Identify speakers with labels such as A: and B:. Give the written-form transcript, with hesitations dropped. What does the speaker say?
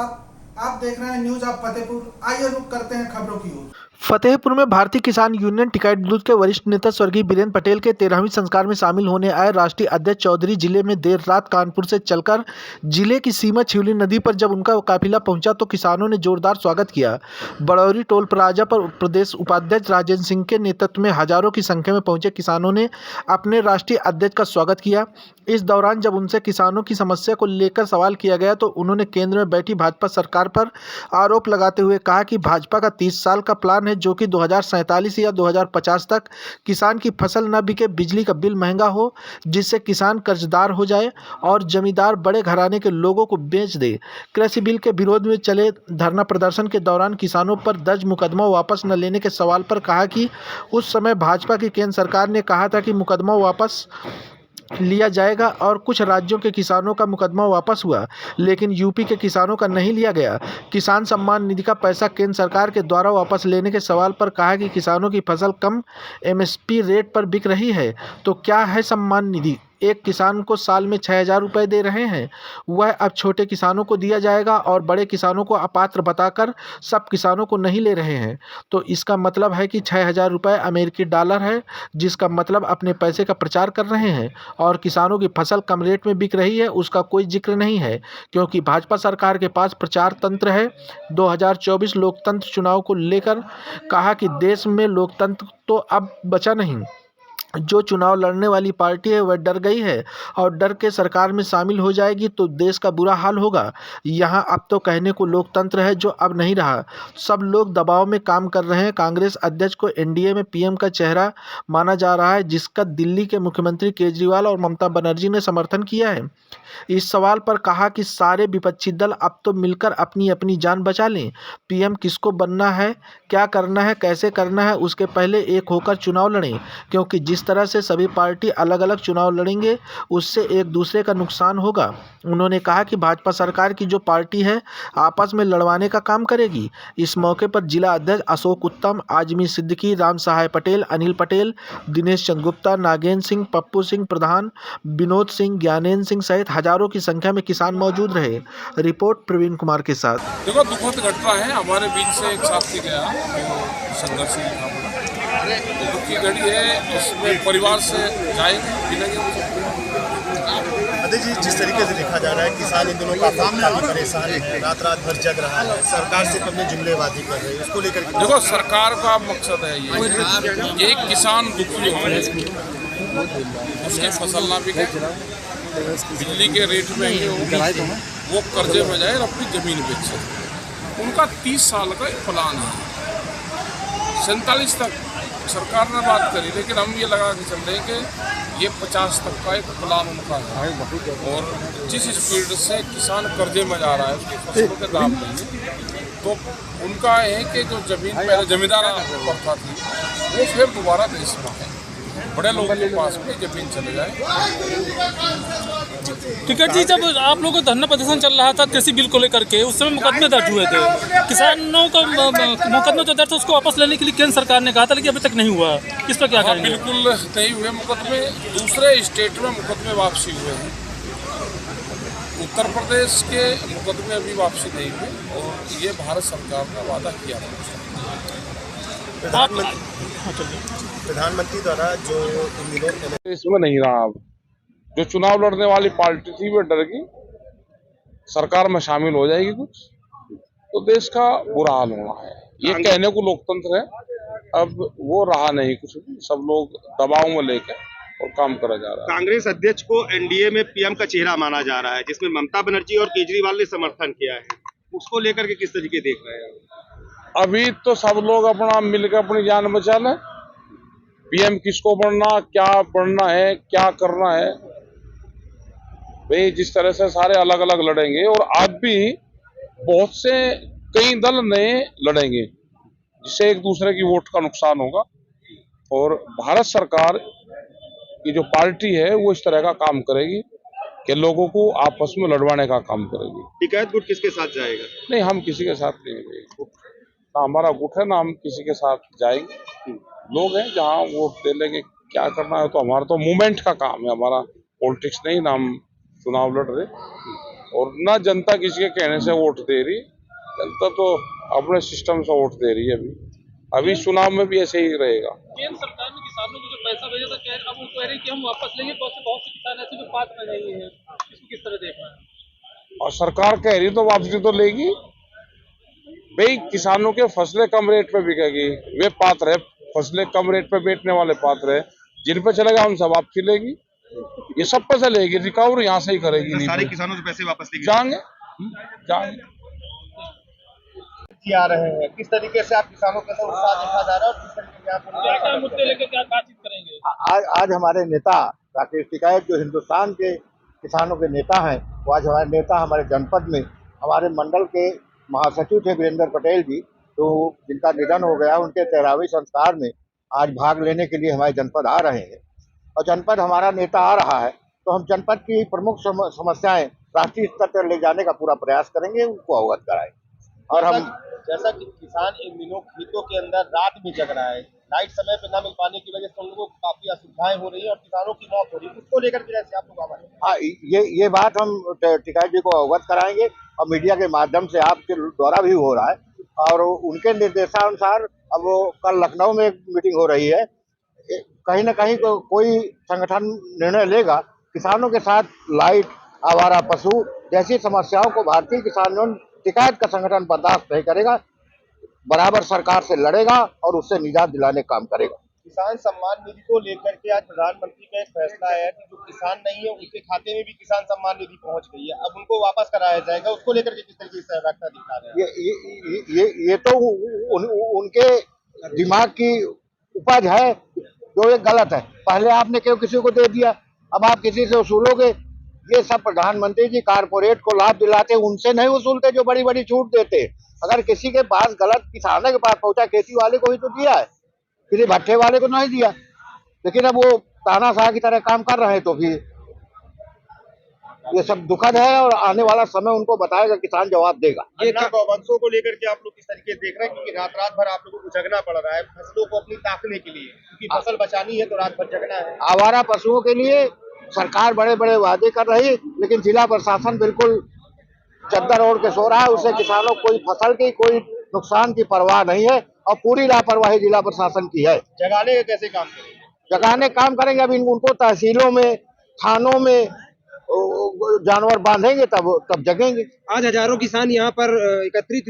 A: आप देख रहे हैं न्यूज ऑफ फतेहपुर। आइए रुक करते हैं खबरों की ओर।
B: फतेहपुर में भारतीय किसान यूनियन टिकैत बूथ के वरिष्ठ नेता स्वर्गीय बीरेंद्र पटेल के 13वीं संस्कार में शामिल होने आए राष्ट्रीय अध्यक्ष चौधरी जिले में देर रात कानपुर से चलकर जिले की सीमा छिवली नदी पर जब उनका काफिला पहुंचा तो किसानों ने जोरदार स्वागत किया। बड़ौरी टोल प्लाजा पर प्रदेश उपाध्यक्ष राजेंद्र सिंह के नेतृत्व में हजारों की संख्या में पहुंचे किसानों ने अपने राष्ट्रीय अध्यक्ष का स्वागत किया। इस दौरान जब उनसे किसानों की समस्या को लेकर सवाल किया गया तो उन्होंने केंद्र में बैठी भाजपा सरकार पर आरोप लगाते हुए कहा कि भाजपा का 30 साल का प्लान है जो कि 2047 या 2050 तक किसान की फसल न बिके, बिजली का बिल महंगा हो जिससे किसान कर्जदार हो जाए और जमींदार बड़े घराने के लोगों को बेच दे। कृषि बिल के विरोध में चले धरना प्रदर्शन के दौरान किसानों पर दर्ज मुकदमा वापस न लेने के सवाल पर कहा कि उस समय भाजपा की केंद्र सरकार ने कहा था कि मुकदमा वापस लिया जाएगा और कुछ राज्यों के किसानों का मुकदमा वापस हुआ लेकिन यूपी के किसानों का नहीं लिया गया। किसान सम्मान निधि का पैसा केंद्र सरकार के द्वारा वापस लेने के सवाल पर कहा कि किसानों की फसल कम एमएसपी रेट पर बिक रही है तो क्या है सम्मान निधि। एक किसान को साल में 6,000 रुपये दे रहे हैं, वह अब छोटे किसानों को दिया जाएगा और बड़े किसानों को अपात्र बताकर सब किसानों को नहीं ले रहे हैं। तो इसका मतलब है कि 6,000 रुपये अमेरिकी डॉलर है, जिसका मतलब अपने पैसे का प्रचार कर रहे हैं और किसानों की फसल कम रेट में बिक रही है उसका कोई जिक्र नहीं है क्योंकि भाजपा सरकार के पास प्रचार तंत्र है। 2024 लोकतंत्र चुनाव को लेकर कहा कि देश में लोकतंत्र तो अब बचा नहीं। जो चुनाव लड़ने वाली पार्टी है वह डर गई है और डर के सरकार में शामिल हो जाएगी तो देश का बुरा हाल होगा। यहाँ अब तो कहने को लोकतंत्र है जो अब नहीं रहा, सब लोग दबाव में काम कर रहे हैं। कांग्रेस अध्यक्ष को एनडीए में पीएम का चेहरा माना जा रहा है जिसका दिल्ली के मुख्यमंत्री केजरीवाल और ममता बनर्जी ने समर्थन किया है। इस सवाल पर कहा कि सारे विपक्षी दल अब तो मिलकर अपनी अपनी जान बचा लें। पीएम किसको बनना है, क्या करना है, कैसे करना है उसके पहले एक होकर चुनाव लड़ें क्योंकि जिस तरह से सभी पार्टी अलग अलग चुनाव लड़ेंगे उससे एक दूसरे का नुकसान होगा। उन्होंने कहा कि भाजपा सरकार की जो पार्टी है आपस में लड़वाने का काम करेगी। इस मौके पर जिला अध्यक्ष अशोक उत्तम, आजमी सिद्दीकी, राम सहाय पटेल, अनिल पटेल, दिनेश चंद गुप्ता, नागेंद्र सिंह, पप्पू सिंह प्रधान, विनोद सिंह, ज्ञानेंद्र सिंह सहित हजारों की संख्या में किसान मौजूद रहे। रिपोर्ट प्रवीण कुमार के साथ।
C: देखो, दुखद घटना है, हमारे बीच से एक साथी गया संघर्ष दुख की घड़ी है, इसमें परिवार से जाएंगे।
D: अध्यक्ष जी, जिस तरीके से देखा जा रहा है किसान इन दिनों काफी परेशान है, रात रात भर जग रहा है, सरकार से अपने जुमलेबाजी कर रहे हैं, इसको लेकर
C: देखो सरकार का मकसद है ये किसान दुखी हो, उसकी फसल ना बिके, बिजली के रेट में वो कर्जे में जाए और अपनी जमीन बेचे। उनका 30 साल का एक प्लान है, 47 तक सरकार ने बात करी लेकिन हम ये लगा के चल रहे हैं कि ये 50 तक का एक प्लान उनका है और जिस स्पीड से किसान कर्जे में जा रहा है उसकी फसलों के दाम नहीं है तो उनका है कि जो जमीन पहले जमींदार प्रथा थी वो फिर दोबारा देश में है, बड़े लोगों के पास में जमीन चले जाए।
E: टिकैत जी, जब आप लोगों का धरना प्रदर्शन चल रहा था कृषि बिल को लेकर के उस समय मुकदमे दर्ज हुए थे, किसानों का मुकदमा जो दर्ज था उसको वापस लेने के लिए केंद्र सरकार ने कहा था लेकिन अभी तक नहीं हुआ, इस पर क्या कहेंगे?
C: बिल्कुल नहीं हुए मुकदमे, दूसरे स्टेट में मुकदमे वापसी हुए हैं, उत्तर प्रदेश के मुकदमे अभी वापसी नहीं हुए और ये भारत सरकार ने वादा किया था।
D: प्रधानमंत्री द्वारा जो इन दिनों
C: इसमें नहीं रहा, अब जो चुनाव लड़ने वाली पार्टी थी वो डर गई, सरकार में शामिल हो जाएगी कुछ तो देश का बुरा हाल होना है। ये कहने को लोकतंत्र है, अब वो रहा नहीं कुछ भी, सब लोग दबाव में लेकर और काम करा जा रहा है।
D: कांग्रेस अध्यक्ष को एनडीए में पीएम का चेहरा माना जा रहा है जिसमें ममता बनर्जी और केजरीवाल ने समर्थन किया है, उसको लेकर के किस तरीके देख रहे हैं?
C: अभी तो सब लोग अपना मिलकर अपनी जान बचा लें, पीएम किसको बनना, क्या बनना है, क्या करना है, भाई जिस तरह से सारे अलग अलग लड़ेंगे और आप भी बहुत से कई दल नए लड़ेंगे जिससे एक दूसरे की वोट का नुकसान होगा और भारत सरकार की जो पार्टी है वो इस तरह का काम करेगी कि लोगों को आपस में लड़वाने का काम करेगी।
D: टिकैत गुट किसके साथ जाएगा?
C: नहीं, हम किसी के साथ नहीं जाएंगे, ना हमारा गुट है ना हम किसी के साथ जाएंगे। लोग हैं जहाँ वोट दे लेंगे, क्या करना है तो हमारा तो मूवमेंट का काम है, हमारा पॉलिटिक्स नहीं, ना हम चुनाव लड़ रहे। और ना जनता किसी के कहने से वोट दे रही, जनता तो अपने सिस्टम से वोट दे रही है। अभी चुनाव में भी ऐसे ही रहेगा।
E: केंद्र सरकार ने किसानों को जो पैसा भेजा था, अब वो कह रहे हैं कि हम वापस लेंगे, बहुत से किसान ऐसे जो पात्र नहीं है, इसको किस तरह देखना है?
C: और सरकार कह रही तो वापसी तो लेगी भाई। किसानों के फसलें कम रेट पे बिकेगी, वे पात्र है, फसलें कम रेट पे बेचने वाले पात्र है, जिन पे चलेगा उनसे वापसी लेगी। ये सब पे चलेगी, रिकवर यहाँ से ही करेगी। नहीं
D: सारे किसानों से पैसे वापस लेके
C: जाएंगे।
D: आ रहे हैं, किस तरीके से आप किसानों के साथ उत्साह देखा जा रहा है और किस तरीके से आप
E: क्या मुद्दे लेकर क्या बातचीत करेंगे?
F: आज हमारे नेता राकेश टिकैत जो हिंदुस्तान के किसानों के नेता हैं, वो आज हमारे नेता हमारे जनपद में हमारे मंडल के महासचिव थे वीरेंद्र पटेल जी, तो जिनका निधन हो गया, उनके 13वें संस्कार में आज भाग लेने के लिए हमारे जनपद आ रहे हैं। और जनपद हमारा नेता आ रहा है तो हम जनपद की प्रमुख समस्याएं राष्ट्रीय स्तर पर ले जाने का पूरा प्रयास करेंगे, उनको अवगत कराएंगे। और हम
D: जैसा कि किसान इन दिनों खेतों के अंदर रात में जग रहा है, लाइट समय पे न मिल पाने की वजह से उन लोगों को काफी असुविधाएं हो रही है और किसानों की मौत हो रही है, उसको लेकर के जैसे आप लोग आवाज।
F: हाँ, ये बात हम टिकैत जी को अवगत कराएंगे और मीडिया के माध्यम से आपके द्वारा भी हो रहा है। और उनके निर्देशानुसार अब कल लखनऊ में एक मीटिंग हो रही है, कहीं ना कहीं कोई संगठन निर्णय लेगा किसानों के साथ लाइट, आवारा पशु जैसी समस्याओं को भारतीय किसान यूनियन टिकैत का संगठन बर्दाश्त नहीं करेगा, बराबर सरकार से लड़ेगा और उससे निजात दिलाने का काम करेगा।
D: किसान सम्मान निधि को लेकर के आज प्रधानमंत्री का एक फैसला है कि जो किसान नहीं है उनके खाते में भी किसान सम्मान निधि पहुंच गई है, अब उनको वापस कराया जाएगा, उसको लेकर के किस तरीके से व्याख्या दिखा रहे हैं?
F: ये तो उनके दिमाग की उपज है जो ये गलत है। पहले आपने क्यों किसी को दे दिया, अब आप किसी से वसूलोगे। ये सब प्रधानमंत्री जी कारपोरेट को लाभ दिलाते, उनसे नहीं वसूलते जो बड़ी बड़ी छूट देते। अगर किसी के पास गलत किसानों के पास पहुंचा, खेती वाले को ही तो दिया है, किसी भट्टे वाले को नहीं दिया। लेकिन अब वो तानाशाह की तरह काम कर रहे हैं, तो फिर ये सब दुखद है और आने वाला समय उनको बताएगा, किसान जवाब देगा।
D: ये गौवंशों को लेकर के आप लोग किस तरीके देख रहे हैं, क्योंकि रात भर आप लोगों को जगना पड़ रहा है फसलों को अपनी ताकने के लिए, क्योंकि फसल बचानी है तो रात भर जगना है।
F: आवारा पशुओं के लिए सरकार बड़े बड़े वादे कर रही, लेकिन जिला प्रशासन बिल्कुल चद्दर ओढ़ के सो रहा है। उससे किसानों को कोई फसल की, कोई नुकसान की परवाह नहीं है और पूरी लापरवाही जिला प्रशासन की है।
D: जगाने का कैसे काम करेंगे?
F: जगाने काम करेंगे, अभी उनको तहसीलों में, थानों में जानवर बांधेंगे, तब जगेंगे।
G: आज हजारों किसान यहाँ पर एकत्रित